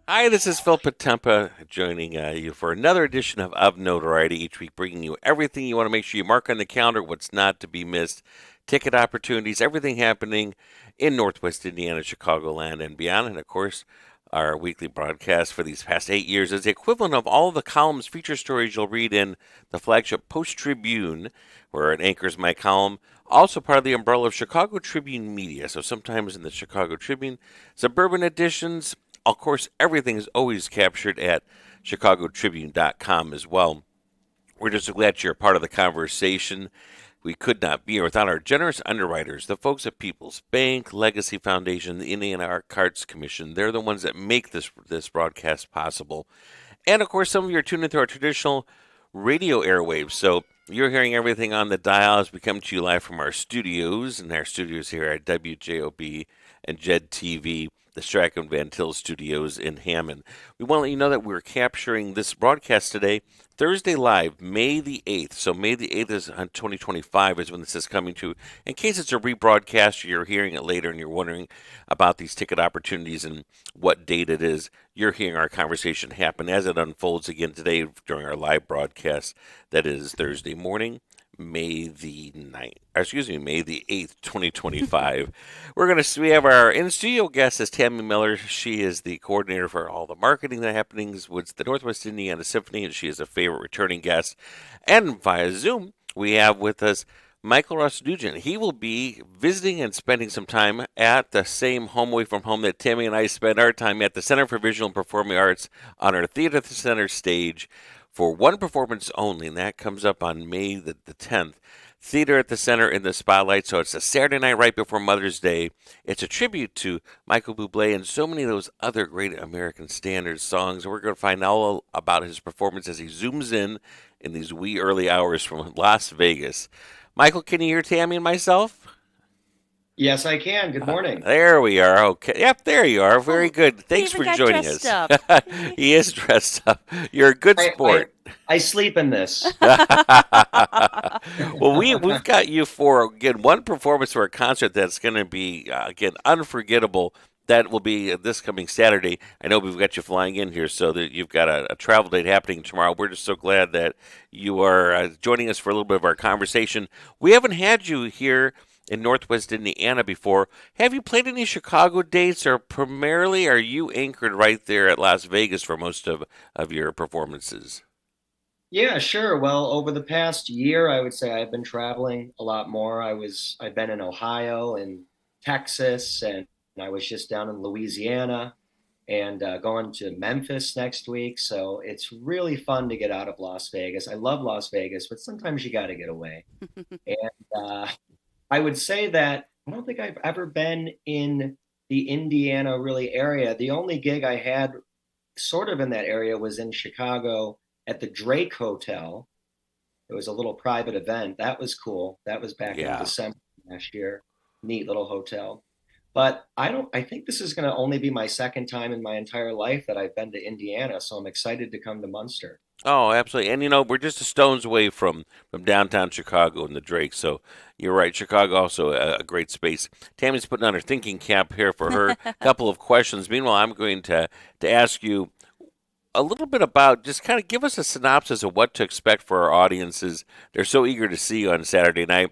Hi, this is Phil Potempa joining you for another edition of Notoriety, each week bringing you everything you want to make sure you mark on the calendar, what's not to be missed, ticket opportunities, everything happening in Northwest Indiana, Chicagoland, and beyond. And, of course, our weekly broadcast for these past 8 years is the equivalent of all of the columns, feature stories you'll read in the flagship Post-Tribune, where it anchors my column. Also part of the umbrella of Chicago Tribune Media. So sometimes in the Chicago Tribune, suburban editions. Of course, everything is always captured at chicagotribune.com as well. We're just so glad you're a part of the conversation. We could not be here without our generous underwriters, the folks at People's Bank, Legacy Foundation, the Indiana Arts Commission. They're the ones that make this broadcast possible. And, of course, some of you are tuned into our traditional radio airwaves. So you're hearing everything on the dial as we come to you live from our studios, and our studios here at WJOB and JED TV, the Strachan Van Til Studios in Hammond. We want to let you know that we're capturing this broadcast today, Thursday live, May the 8th. So May the 8th is 2025 is when this is coming to. In case it's a rebroadcast or you're hearing it later and you're wondering about these ticket opportunities and what date it is, you're hearing our conversation happen as it unfolds again today during our live broadcast. That is Thursday morning, May the 8th, 2025. We have our in-studio guest is Tammie Miller. She is the coordinator for all the marketing that happenings with the Northwest Indiana Symphony, and she is a favorite returning guest. And via Zoom, we have with us Michael Russ Nugent. He will be visiting and spending some time at the same home away from home that Tammie and I spend our time at, the Center for Visual and Performing Arts on our Theater Center stage for one performance only, and that comes up on May the 10th. Theater at the Center in the Spotlight, so it's a Saturday night right before Mother's Day. It's a tribute to Michael Bublé and so many of those other great American standard songs. We're going to find all about his performance as he zooms in these wee early hours from Las Vegas. Michael, can you hear Tammie and myself? Yes, I can. Good morning. There we are. Okay. Yep, there you are. Very good. Thanks for joining us. He is dressed up. You're a good sport. I sleep in this. Well, we've got you for, again, one performance for a concert that's going to be, again, unforgettable. That will be this coming Saturday. I know we've got you flying in here, so that you've got a travel date happening tomorrow. We're just so glad that you are joining us for a little bit of our conversation. We haven't had you here in Northwest Indiana before. Have you played any Chicago dates, or primarily are you anchored right there at Las Vegas for most of your performances? Yeah, sure. Well, over the past year, I would say I've been traveling a lot more. I've been in Ohio and Texas, and I was just down in Louisiana and going to Memphis next week. So it's really fun to get out of Las Vegas. I love Las Vegas, but sometimes you got to get away. And I would say that I don't think I've ever been in the Indiana really area. The only gig I had sort of in that area was in Chicago at the Drake Hotel. It was a little private event. That was cool. That was back in December last year. Neat little hotel. But I think this is going to only be my second time in my entire life that I've been to Indiana. So I'm excited to come to Munster. Oh, absolutely. And, we're just a stone's away from downtown Chicago and the Drake. So you're right. Chicago also a great space. Tammie's putting on her thinking cap here for her couple of questions. Meanwhile, I'm going to ask you a little bit about, just kind of give us a synopsis of what to expect for our audiences. They're so eager to see you on Saturday night.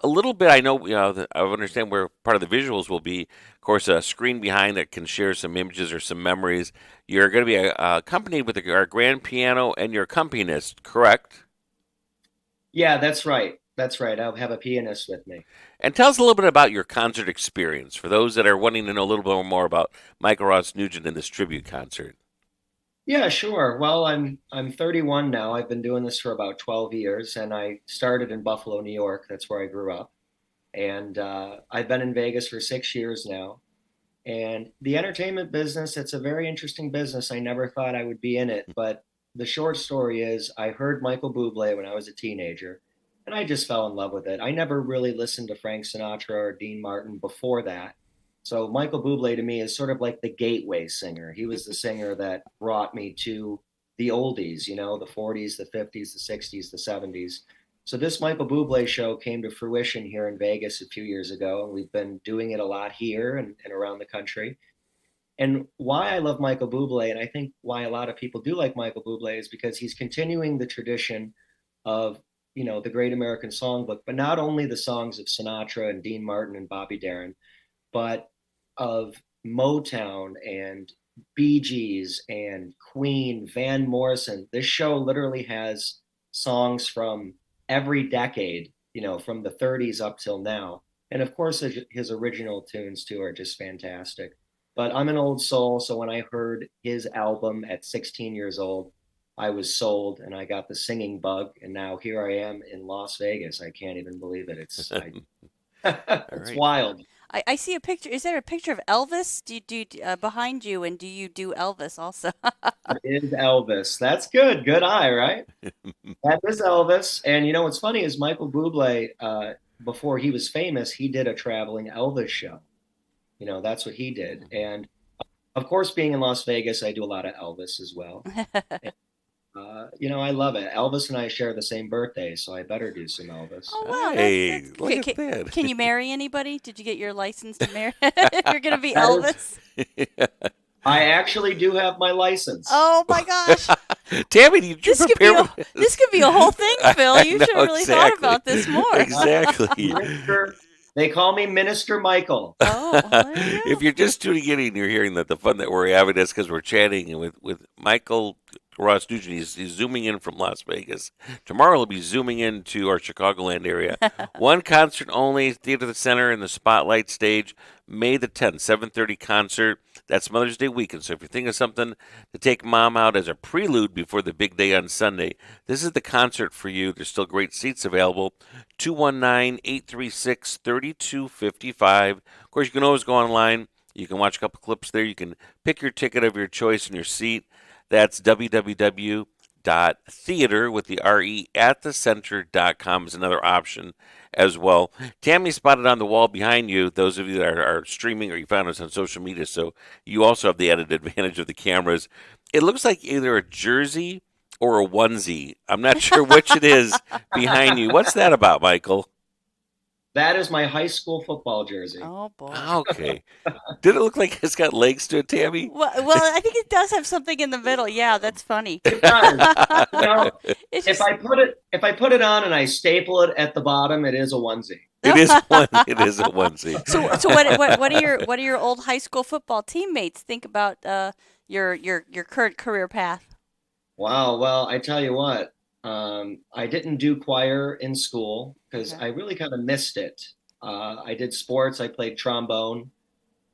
A little bit, I know, I understand where part of the visuals will be, of course, a screen behind that can share some images or some memories. You're going to be accompanied with our grand piano and your accompanist, correct? Yeah, that's right. That's right. I'll have a pianist with me. And tell us a little bit about your concert experience for those that are wanting to know a little bit more about Michael Ross Nugent and this tribute concert. Yeah, sure. Well, I'm 31 now. I've been doing this for about 12 years, and I started in Buffalo, New York. That's where I grew up. And I've been in Vegas for 6 years now. And the entertainment business, it's a very interesting business. I never thought I would be in it, but the short story is I heard Michael Bublé when I was a teenager, and I just fell in love with it. I never really listened to Frank Sinatra or Dean Martin before that. So Michael Bublé to me is sort of like the gateway singer. He was the singer that brought me to the oldies, the 40s, the 50s, the 60s, the 70s. So this Michael Bublé show came to fruition here in Vegas a few years ago, and we've been doing it a lot here and around the country. And why I love Michael Bublé, and I think why a lot of people do like Michael Bublé, is because he's continuing the tradition of, the Great American Songbook, but not only the songs of Sinatra and Dean Martin and Bobby Darin, but of Motown and Bee Gees and Queen, Van Morrison. This show literally has songs from every decade, from the 30s up till now. And of course, his original tunes too are just fantastic. But I'm an old soul, so when I heard his album at 16 years old, I was sold and I got the singing bug. And now here I am in Las Vegas. I can't even believe it. All It's right. wild. I see a picture. Is there a picture of Elvis? Do behind you, and do you do Elvis also? That is Elvis. That's good. Good eye, right? That is Elvis. And what's funny is Michael Bublé, before he was famous, he did a traveling Elvis show. That's what he did. And of course, being in Las Vegas, I do a lot of Elvis as well. I love it. Elvis and I share the same birthday, so I better do some Elvis. Oh wow, Hey, that's look okay. at that. Can you marry anybody? Did you get your license to marry? You're gonna be That is, Elvis. I actually do have my license. Oh my gosh, Tammie, did you this could be prepare a this could be a whole thing, Phil. You know should have really thought exactly. about this more. Exactly. Minister, they call me Minister Michael. Oh, well, there you If go. you're just tuning in and you're hearing that the fun that we're having is because we're chatting with Michael Ross Nugent. He's zooming in from Las Vegas. Tomorrow he'll be zooming into our Chicagoland area. One concert only, Theater Center in the Spotlight stage, May the 10th, 7:30 concert. That's Mother's Day weekend. So if you're thinking of something to take mom out as a prelude before the big day on Sunday, this is the concert for you. There's still great seats available. 219-836-3255. Of course, you can always go online. You can watch a couple clips there. You can pick your ticket of your choice and your seat. That's www.theater with the RE at thecenter.com is another option as well. Tammie spotted on the wall behind you, those of you that are streaming or you found us on social media, so you also have the added advantage of the cameras. It looks like either a jersey or a onesie. I'm not sure which it is behind you. What's that about, Michael? That is my high school football jersey. Oh boy. Okay. Did it look like it's got legs to it, Tammie? Well, I think it does have something in the middle. Yeah, that's funny. It does. You know, It's if just I put it on and I staple it at the bottom, it is a onesie. It is one. It is a onesie. so what do your old high school football teammates think about your current career path? Wow. Well, I tell you what, I didn't do choir in school because Okay. I really kind of missed it. I did sports. I played trombone,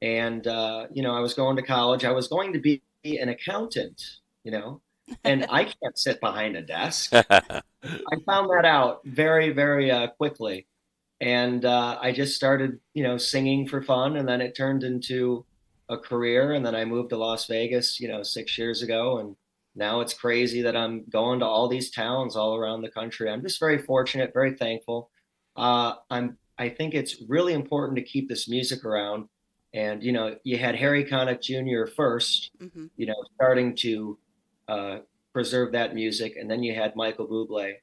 and I was going to college. I was going to be an accountant, and I can't sit behind a desk. I found that out very, very quickly. And I just started, singing for fun, and then it turned into a career. And then I moved to Las Vegas, 6 years ago, and now it's crazy that I'm going to all these towns all around the country. I'm just very fortunate, very thankful. I think it's really important to keep this music around. And you had Harry Connick Jr. first, Hmm. starting to uh, preserve that music, and then you had Michael Bublé.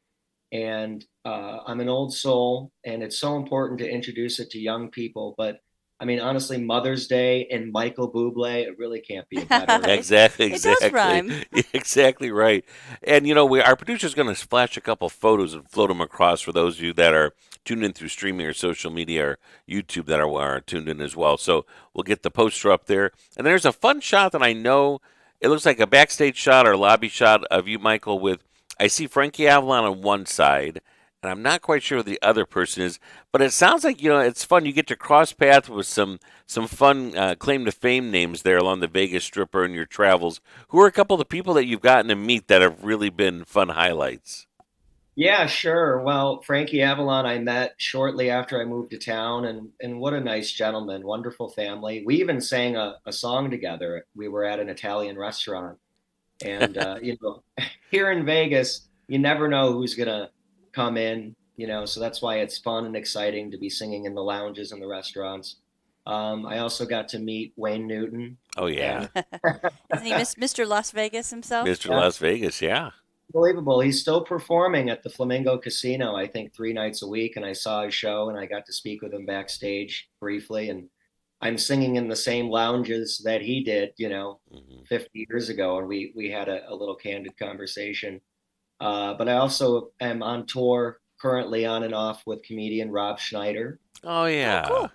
And I'm an old soul, and it's so important to introduce it to young people. But I mean, honestly, Mother's Day and Michael Bublé, it really can't be a better. Exactly, It does rhyme. exactly right. And our producer's going to flash a couple photos and float them across for those of you that are tuned in through streaming or social media or YouTube that are tuned in as well. So we'll get the poster up there. And there's a fun shot that I know it looks like a backstage shot or lobby shot of you, Michael, with I see Frankie Avalon on one side, and I'm not quite sure who the other person is, but it sounds like it's fun. You get to cross paths with some fun claim to fame names there along the Vegas Strip or in your travels. Who are a couple of the people that you've gotten to meet that have really been fun highlights? Yeah, sure. Well, Frankie Avalon I met shortly after I moved to town, and what a nice gentleman, wonderful family. We even sang a song together. We were at an Italian restaurant, and here in Vegas, you never know who's gonna come in, so that's why it's fun and exciting to be singing in the lounges and the restaurants. I also got to meet Wayne Newton, Oh yeah, and Isn't he Mr. Las Vegas himself? Mr. Las Vegas. Yeah. unbelievable. He's still performing at the Flamingo Casino, I think 3 nights a week. And I saw his show and I got to speak with him backstage briefly. And I'm singing in the same lounges that he did, Hmm. 50 years ago. And we had a little candid conversation. But I also am on tour currently on and off with comedian Rob Schneider. Oh Oh, yeah. cool.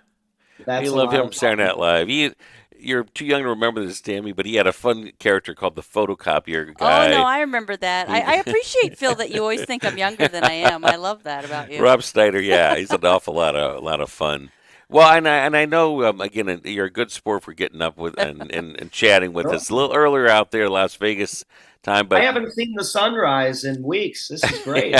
I That's a love lot him of Saturday fun. Night Live. You're too young to remember this, Tammie, but he had a fun character called the photocopier Oh no, guy. I remember that. I He, appreciate, Phil, that you always think I'm younger than I am. I love that about you. Rob Snyder, yeah, he's an awful lot of fun. Well, and I know again you're a good sport for getting up with and chatting with us a little earlier out there, Las Vegas time, I but haven't seen the sunrise in weeks. This is great.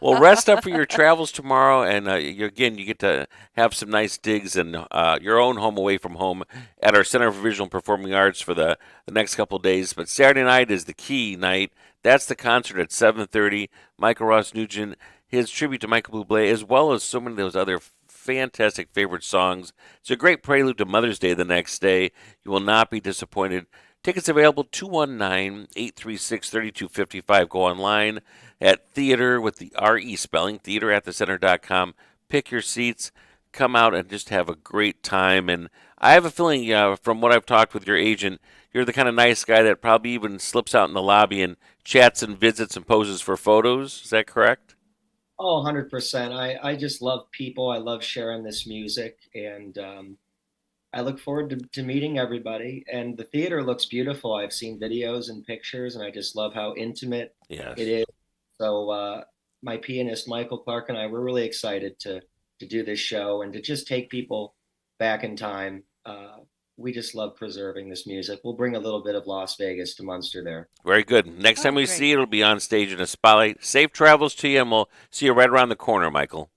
well, rest up for your travels tomorrow, and you get to have some nice digs in your own home away from home at our Center for Visual and Performing Arts for the next couple of days. But Saturday night is the key night. That's the concert at 7:30. Michael Ross Nugent, his tribute to Michael Bublé, as well as so many of those other fantastic favorite songs. It's a great prelude to Mother's Day the next day. You will not be disappointed. Tickets available 219-836-3255. Go online at theater with the RE spelling, theateratthecenter.com. Pick your seats, come out and just have a great time. And I have a feeling from what I've talked with your agent, you're the kind of nice guy that probably even slips out in the lobby and chats and visits and poses for photos. Is that correct? Oh, 100%. I just love people. I love sharing this music. And I look forward to meeting everybody. And the theater looks beautiful. I've seen videos and pictures, and I just love how intimate it Yes. is. So, my pianist, Michael Clark, and I, we're really excited to do this show and to just take people back in time. We just love preserving this music. We'll bring a little bit of Las Vegas to Munster there. Very good. Next time Oh, we great. see you, it'll be on stage in a spotlight. Safe travels to you, and we'll see you right around the corner, Michael.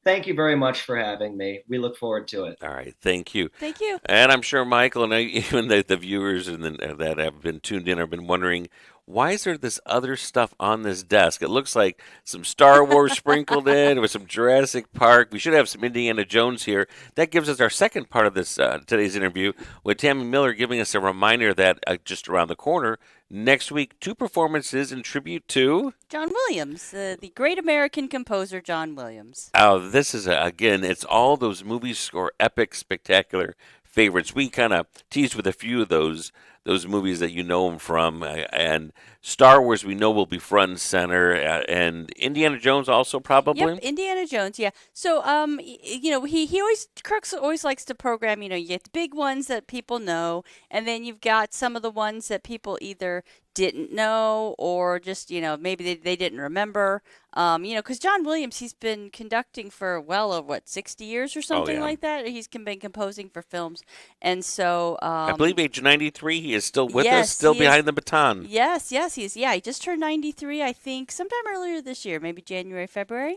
Thank you very much for having me. We look forward to it. All right. Thank you. Thank you. And I'm sure Michael and even the viewers that have been tuned in have been wondering, why is there this other stuff on this desk? It looks like some Star Wars sprinkled in with some Jurassic Park. We should have some Indiana Jones here. That gives us our second part of this today's interview with Tammie Miller, giving us a reminder that just around the corner next week, two performances in tribute to. John Williams, the great American composer John Williams. Oh, this is again, it's all those movie score epic, spectacular favorites. We kind of teased with a few of those movies that you know him from, and Star Wars we know will be front and center, and Indiana Jones also Yep, probably. Indiana Jones. Yeah. So, he always Crooks always likes to program. You get the big ones that people know, and then you've got some of the ones that people either didn't know or just maybe they didn't remember. Because John Williams, he's been conducting for well over 60 years or Oh something yeah, like that. He's been composing for films, and so I believe age 93. He is still with us, yes, still he is. behind the baton. Yes, he just turned 93, I think, sometime earlier this year, maybe January, February.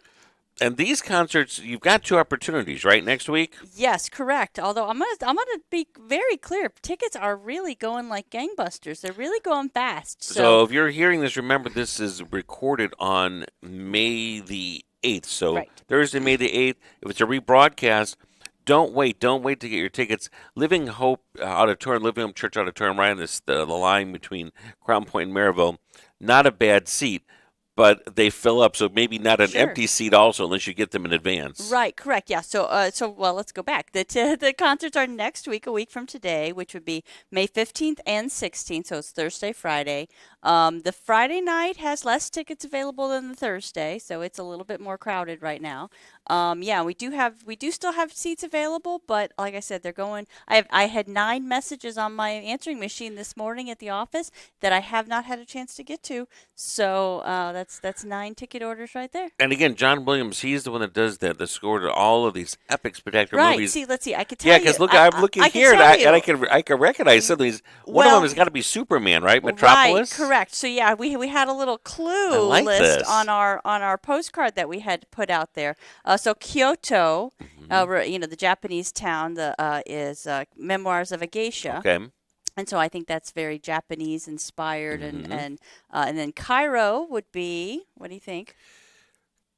And these concerts, you've got two opportunities, right? Next week. Yes, correct. Although I'm gonna be very clear, tickets are really going like gangbusters. They're really going fast. So So if you're hearing this, remember this is recorded on May the 8th. So right. Thursday, May the 8th. If it's a rebroadcast, don't wait. Don't wait to get your tickets. Living Hope Auditorium, Living Hope Church Auditorium, right on the line between Crown Point and Maryville. Not a bad seat, but they fill up. So maybe not an Sure. empty seat also, unless you get them in advance. Right, correct. Yeah. So well, let's go back. The concerts are next week, a week from today, which would be May 15th and 16th. So it's Thursday, Friday. The Friday night has less tickets available than the Thursday, so it's a little bit more crowded right now. Yeah, we do still have seats available, but like I said, they're going. I had 9 messages on my answering machine this morning at the office that I have not had a chance to get to. So that's 9 ticket orders right there. And again, John Williams, he's the one that does the score to all of these epic, spectacular Right. movies. See, let's see. I could tell Yeah, you. because look, I'm looking here, and I can recognize some of these. One of them has got to be Superman, right? Metropolis. Right, correct. So yeah, we had a little clue like list this. on our postcard that we had put out there. So Kyoto, the Japanese town, is Memoirs of a Geisha. Okay. And so I think that's very Japanese inspired, and then Cairo would be. What do you think?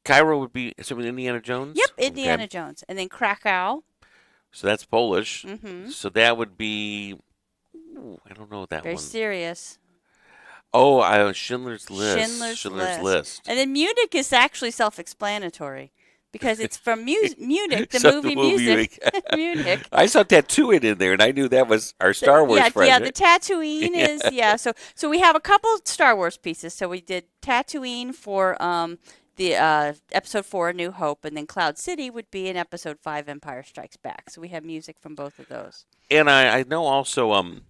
Cairo would be something Indiana Jones. Yep, Indiana Jones, and then Krakow. So that's Polish. Mm-hmm. So that would be. I don't know that Very one. serious. Oh, Schindler's List. Schindler's List. And then Munich is actually self-explanatory because it's from Munich, the So movie the movie Music. Munich. I saw Tatooine in there, and I knew that was our Star Wars friend. Yeah, the Tatooine is So we have a couple Star Wars pieces. So we did Tatooine for the episode 4, A New Hope, and then Cloud City would be in episode 5, Empire Strikes Back. So we have music from both of those. And I know also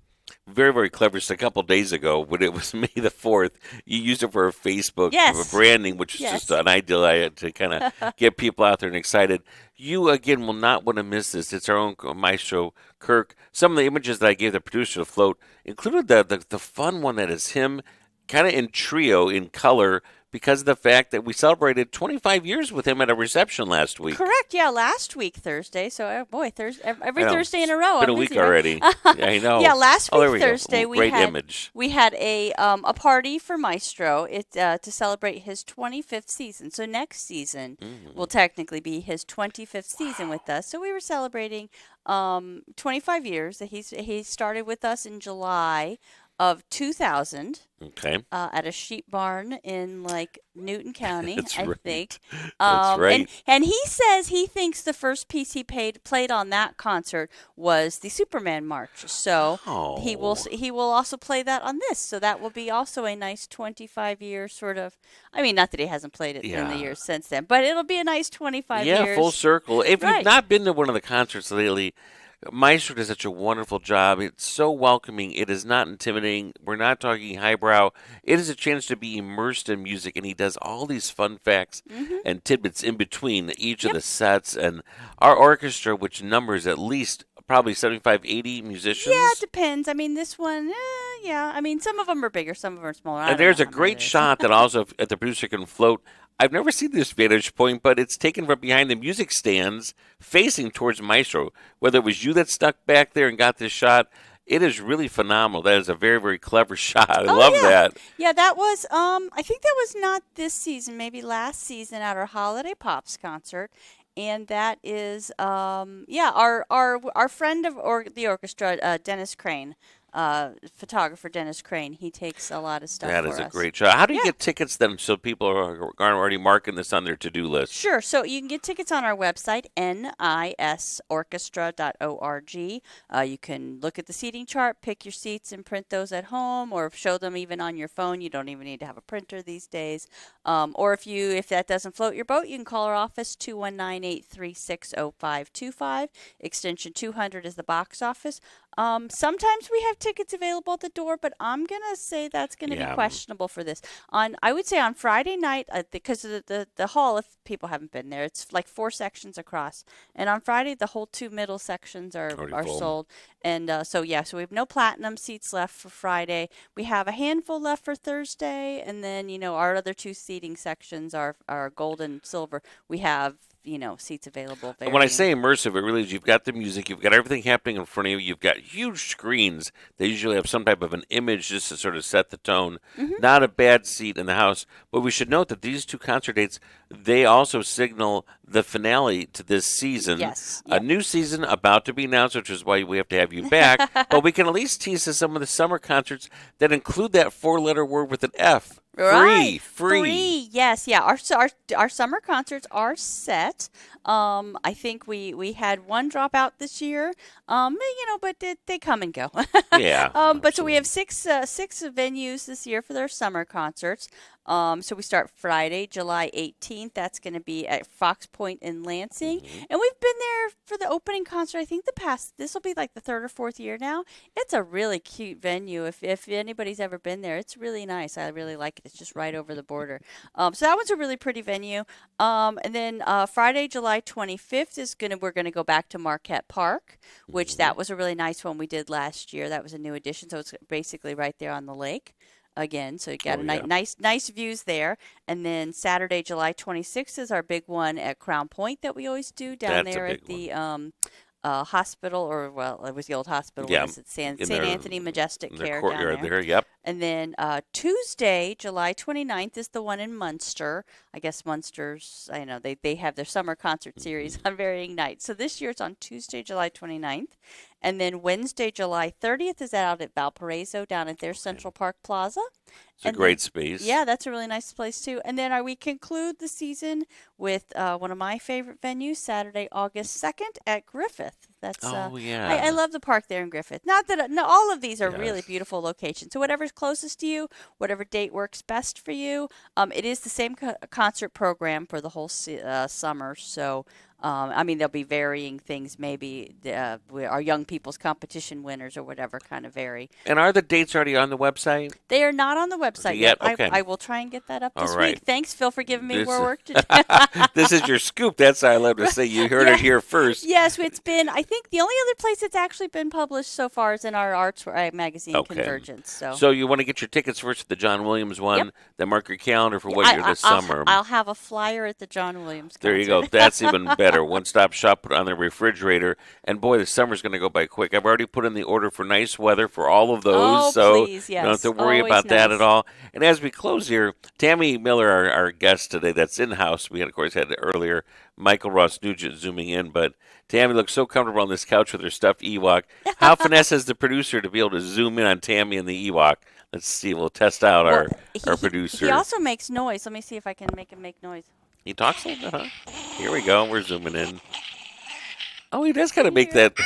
very, very clever. Just a couple days ago, when it was May the 4th, you used it for Facebook for branding, which is just an ideal to kind of get people out there and excited. You, again, will not want to miss this. It's our own maestro, Kirk. Some of the images that I gave the producer to float included the fun one that is him kind of in trio in color, because of the fact that we celebrated 25 years with him at a reception last week. Correct, yeah, last week, Thursday. So, every Thursday in a row. It's been a week already. Yeah, I know. Yeah, last week, there we Thursday, go. Great image. We had a party for Maestro to celebrate his 25th season. So next season will technically be his 25th season with us. So we were celebrating 25 years. He started with us in July of 2000. Okay. At a sheep barn in Newton County, I think. That's right. And he says he thinks the first piece he played on that concert was the Superman March. So he will also play that on this. So that will be also a nice 25-year sort of. I mean, not that he hasn't played it in the years since then, but it'll be a nice 25 years. Yeah, full circle. If you've not been to one of the concerts lately, Maestro does such a wonderful job. It's so welcoming. It is not intimidating. We're not talking highbrow. It is a chance to be immersed in music, and he does all these fun facts and tidbits in between each of the sets. And our orchestra, which numbers at least probably 75, 80 musicians. Yeah, it depends. I mean, this one, I mean, some of them are bigger, some of them are smaller. And there's a great shot that also, if the producer can float, I've never seen this vantage point, but it's taken from behind the music stands facing towards Maestro. Whether it was you that stuck back there and got this shot, it is really phenomenal. That is a very, very clever shot. I love that. Yeah, that was, I think that was not this season, maybe last season at our Holiday Pops concert. And that is, our friend of the orchestra, Dennis Crane. Photographer Dennis Crane. He takes a lot of stuff for us. That is a great shot. How do you get tickets then so people are already marking this on their to-do list? Sure. So you can get tickets on our website, nisorchestra.org. You can look at the seating chart, pick your seats, and print those at home, or show them even on your phone. You don't even need to have a printer these days. Or if that doesn't float your boat, you can call our office, 219-836-0525. Extension 200 is the box office. Sometimes we have tickets available at the door, but I'm going to say that's going to be questionable for this. I would say on Friday night, because of the hall, if people haven't been there, it's like 4 sections across. And on Friday, the whole 2 middle sections are sold. And so we have no platinum seats left for Friday. We have a handful left for Thursday. And then, our other 2 seating sections are gold and silver. We have seats available. And when I say immersive, it really is. You've got the music, you've got everything happening in front of you, you've got huge screens. They usually have some type of an image just to sort of set the tone. Not a bad seat in the house. But we should note that these 2 concert dates, they also signal the finale to this season. Yes. A new season about to be announced, which is why we have to have you back. But we can at least tease some of the summer concerts that include that 4-letter word with an F. Right. Free. Yes, yeah. Our summer concerts are set. I think we had one drop out this year. But they come and go. Yeah. But so we have six venues this year for their summer concerts. So we start Friday, July 18th. That's going to be at Fox Point in Lansing. And we've been there for the opening concert. I think this will be like the 3rd or 4th year now. It's a really cute venue. If anybody's ever been there, it's really nice. I really like It's just right over the border. So that one's a really pretty venue. And then Friday, July 25th we're gonna go back to Marquette Park, which that was a really nice one we did last year. That was a new addition, so it's basically right there on the lake again. So you got nice views there. And then Saturday, July 26th is our big one at Crown Point that we always do down there at the hospital, or well, it was the old hospital. Yeah, It's St. Anthony Majestic Care courtyard down there. Yep. And then Tuesday, July 29th is the one in Munster. I guess Munster's, I know, they have their summer concert series on varying nights. So this year it's on Tuesday, July 29th. And then Wednesday, July 30th is out at Valparaiso down at their Central Park Plaza. It's a great space. Yeah, that's a really nice place too. And then we conclude the season with one of my favorite venues, Saturday, August 2nd at Griffith. That's I love the park there in Griffith. Not that all of these are really beautiful locations. So whatever's closest to you, whatever date works best for you. It is the same concert program for the whole summer. So I mean, there'll be varying things. Maybe our young people's competition winners or whatever kind of vary. And are the dates already on the website? They are not on the website yet. Okay. I will try and get that up this week. Thanks, Phil, for giving me more work to do. This is your scoop. That's how I love to say. You heard it here first. Yes, it's been, I think the only other place it's actually been published so far is in our arts magazine, Convergence. So you want to get your tickets first at the John Williams one, then mark your calendar for this summer. I'll have a flyer at the John Williams concert. There you go. That's even better. One-stop shop, put it on the refrigerator. And boy, the summer's going to go by quick. I've already put in the order for nice weather for all of those. Please, yes. You don't have to worry about that at all. And as we close here, Tammie Miller, our guest today that's in-house, we had, of course, had earlier Michael Ross Nugent zooming in, but Tammie looks so comfortable on this couch with her stuffed Ewok. How finesse is the producer to be able to zoom in on Tammie and the Ewok? Let's see. We'll test out our producer. He also makes noise. Let me see if I can make him make noise. He talks like that, huh? Here we go. We're zooming in. Oh, he does kind of make that.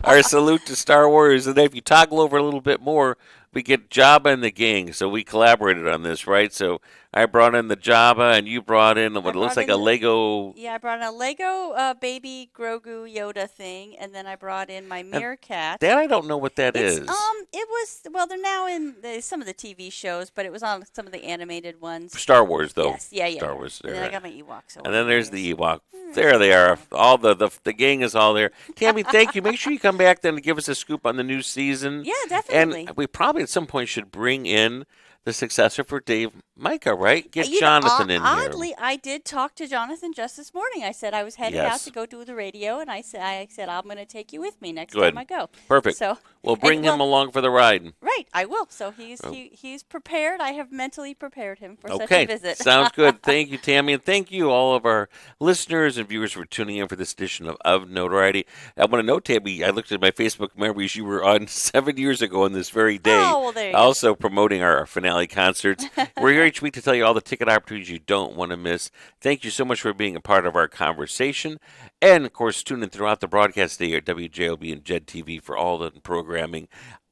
Our salute to Star Wars. And then if you toggle over a little bit more, we get Jabba and the gang. So we collaborated on this, right? So I brought in the Jabba, and you brought in what looks like a Lego. Yeah, I brought in a Lego baby Grogu Yoda thing, and then I brought in my meerkat. That I don't know what that is. It was, well, they're now in some of the TV shows, but it was on some of the animated ones. Star Wars, though. Yes, yeah. Star Wars. And then I got my Ewoks. And then there's the Ewok. There they are. All the gang is all there. Tammie, thank you. Make sure you come back then and give us a scoop on the new season. Yeah, definitely. And we probably at some point should bring in the successor for Dave Micah, right? Get Jonathan in here. Oddly, I did talk to Jonathan just this morning. I said I was headed out to go do the radio, and I said I'm going to take you with me next time I go. Perfect. So we'll bring him along for the ride. Right, I will. So he's prepared. I have mentally prepared him for such a visit. Sounds good. Thank you, Tammie, and thank you all of our listeners and viewers for tuning in for this edition of Notoriety. I want to know, Tammie, I looked at my Facebook memories. You were on 7 years ago on this very day. Oh, well, there you also promoting our finale concerts. We're here each week to tell you all the ticket opportunities you don't want to miss. Thank you so much for being a part of our conversation. And, of course, tune in throughout the broadcast day at WJOB and JED TV for all the programming.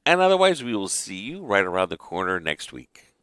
And otherwise, we will see you right around the corner next week.